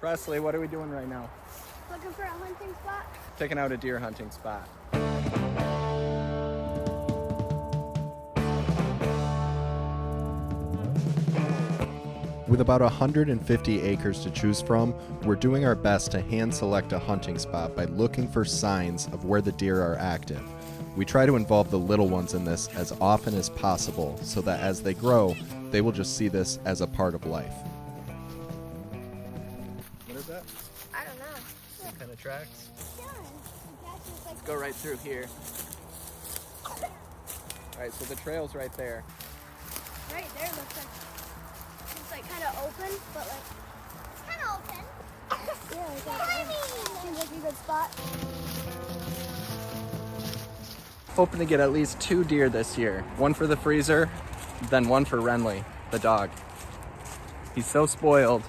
Presley, what are we doing right now? Looking for a hunting spot? Picking out a deer hunting spot. With about 150 acres to choose from, we're doing our best to hand select a hunting spot by looking for signs of where the deer are active. We try to involve the little ones in this as often as possible so that as they grow, they will just see this as a part of life. What is that? I don't know. Some kind of tracks? Yeah. Let's go right through here. Alright, so the trail's right there. Right there looks like kind of open, but like it's kind of open. Yeah, seems like a good spot. Hoping to get at least 2 deer this year. One for the freezer, then one for Renly, the dog. He's so spoiled,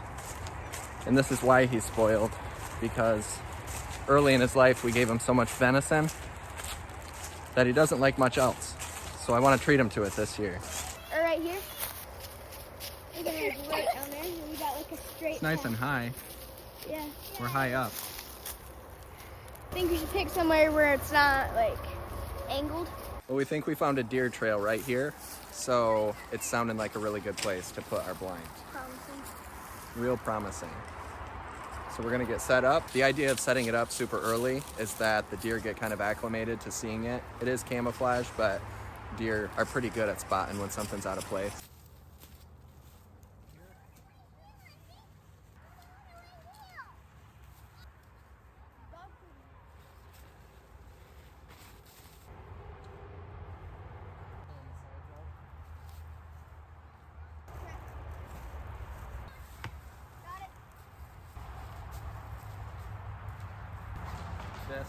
and this is why he's spoiled, because early in his life we gave him so much venison that he doesn't like much else. So I want to treat him to it this year. Or right here. Look at it, right down there. And we got like a straight It's nice path. and high. Yeah. We're high up. I think we should pick somewhere where it's not like angled. Well, we think we found a deer trail right here, so it's sounding like a really good place to put our blind. Promising. Real promising. So we're gonna get set up. The idea of setting it up super early is that the deer get kind of acclimated to seeing it. It is camouflage, but deer are pretty good at spotting when something's out of place. This.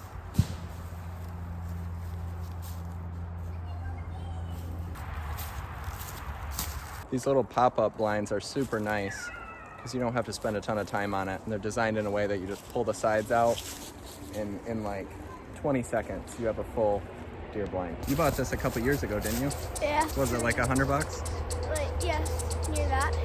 These little pop-up blinds are super nice because you don't have to spend a ton of time on it, and they're designed in a way that you just pull the sides out and in like 20 seconds you have a full deer blind. You bought this a couple years ago, didn't you? Yeah. Was it like $100? Like, yeah, near that.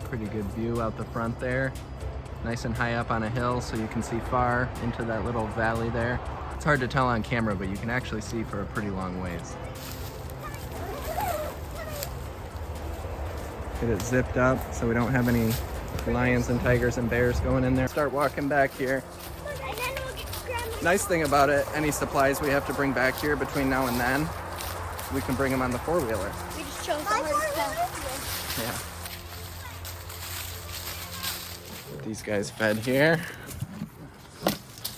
Pretty good view out the front there. Nice and high up on a hill so you can see far into that little valley there. It's hard to tell on camera, but you can actually see for a pretty long ways. Get it zipped up so we don't have any lions and tigers and bears going in there. Start walking back here. And then we'll grab my Nice thing about it, any supplies we have to bring back here between now and then, we can bring them on the four-wheeler. We just chose the hardest path. Yeah. These guys fed here.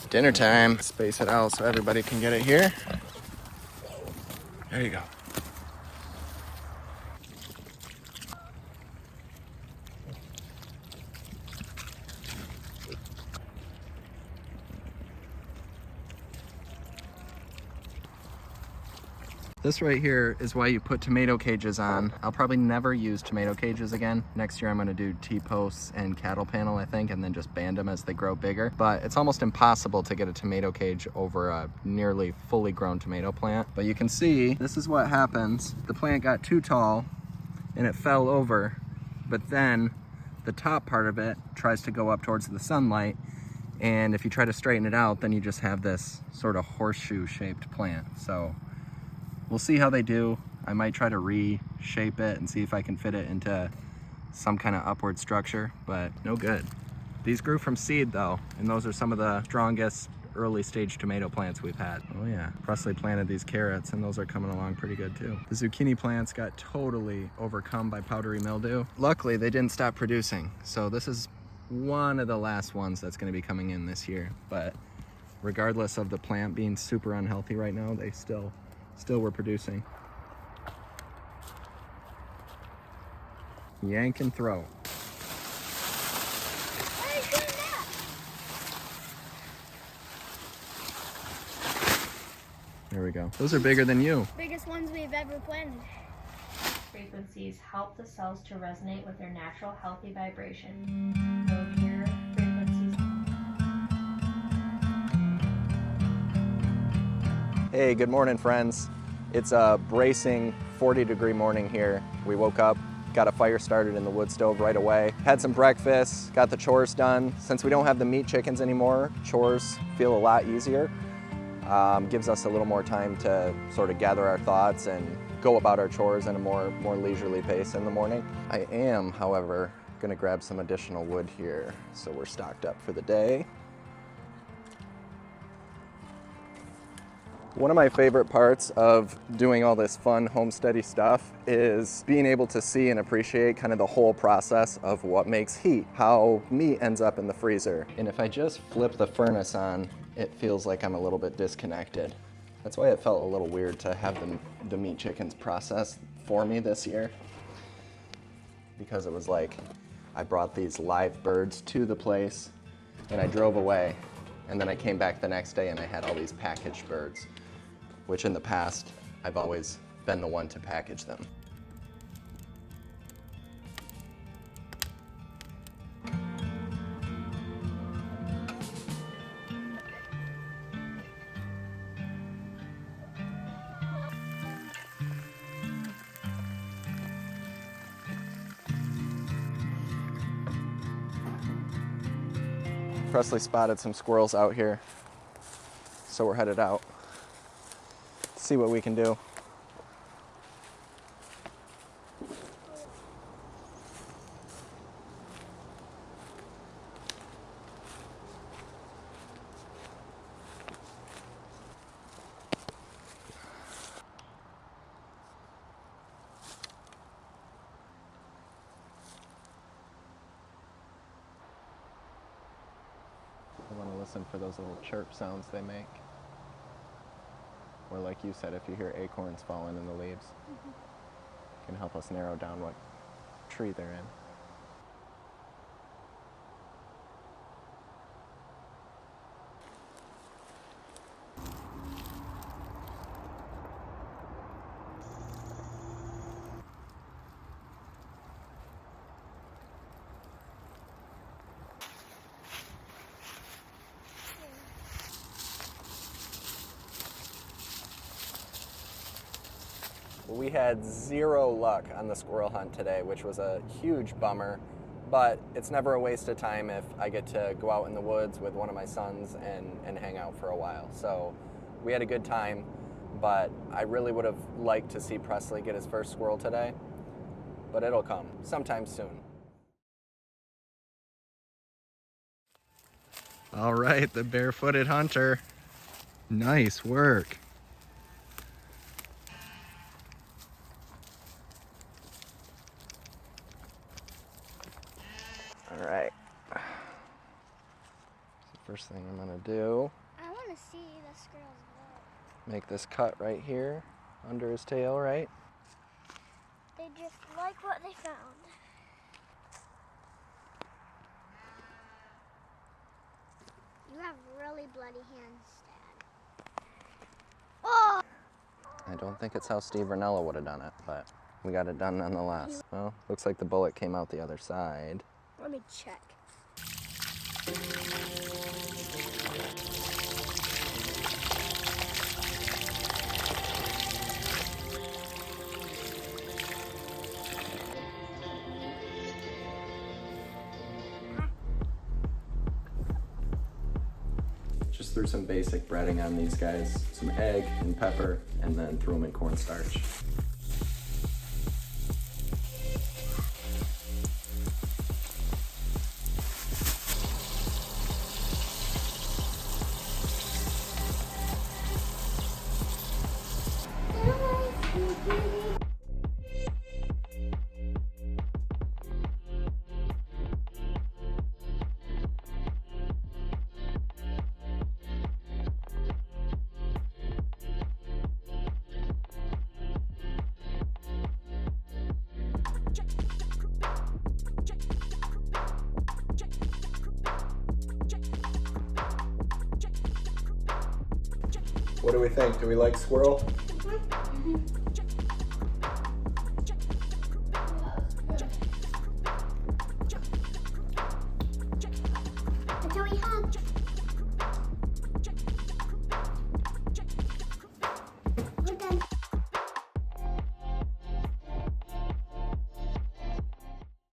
Dinner time. Space it out so everybody can get it here. There you go. This right here is why you put tomato cages on. I'll probably never use tomato cages again. Next year I'm gonna do T-posts and cattle panel, I think, and then just band them as they grow bigger. But it's almost impossible to get a tomato cage over a nearly fully grown tomato plant. But you can see, this is what happens. The plant got too tall and it fell over, but then the top part of it tries to go up towards the sunlight. And if you try to straighten it out, then you just have this sort of horseshoe shaped plant. So we'll see how they do. I might try to reshape it and see if I can fit it into some kind of upward structure, but no good. These grew from seed though, and those are some of the strongest early stage tomato plants we've had. Oh yeah, Presley planted these carrots and those are coming along pretty good too. The zucchini plants got totally overcome by powdery mildew. Luckily, they didn't stop producing, so this is one of the last ones that's gonna be coming in this year, but regardless of the plant being super unhealthy right now, they still were producing. Yank and throw. Why are you doing that? There we go. Those are bigger than you. Biggest ones we've ever planted. frequencies help the cells to resonate with their natural healthy vibration. So hear frequencies. Hey, good morning, friends. It's a bracing 40-degree morning here. We woke up, got a fire started in the wood stove right away, had some breakfast, got the chores done. Since we don't have the meat chickens anymore, chores feel a lot easier. Gives us a little more time to sort of gather our thoughts and go about our chores in a more leisurely pace in the morning. I am, however, gonna grab some additional wood here so we're stocked up for the day. One of my favorite parts of doing all this fun homesteady stuff is being able to see and appreciate kind of the whole process of what makes heat, how meat ends up in the freezer. And if I just flip the furnace on, it feels like I'm a little bit disconnected. That's why it felt a little weird to have the meat chickens process for me this year. Because it was like, I brought these live birds to the place and I drove away. And then I came back the next day and I had all these packaged birds, which in the past, I've always been the one to package them. Presley spotted some squirrels out here, so we're headed out. See what we can do. I want to listen for those little chirp sounds they make. Or like you said, if you hear acorns falling in the leaves, it can help us narrow down what tree they're in. We had zero luck on the squirrel hunt today, which was a huge bummer, but it's never a waste of time if I get to go out in the woods with one of my sons and hang out for a while. So we had a good time, but I really would have liked to see Presley get his first squirrel today, but it'll come sometime soon. All right, the barefooted hunter. Nice work. All right. So first thing I'm gonna do, I want to see the squirrel's butt. make this cut right here under his tail, right? They just like what they found. You have really bloody hands, Dad. Oh! I don't think it's how Steve Ranella would have done it, but we got it done nonetheless. Well, looks like the bullet came out the other side. Let me check. Just threw some basic breading on these guys, some egg and pepper, and then threw them in cornstarch. What do we think? Do we like squirrel? Mm-hmm.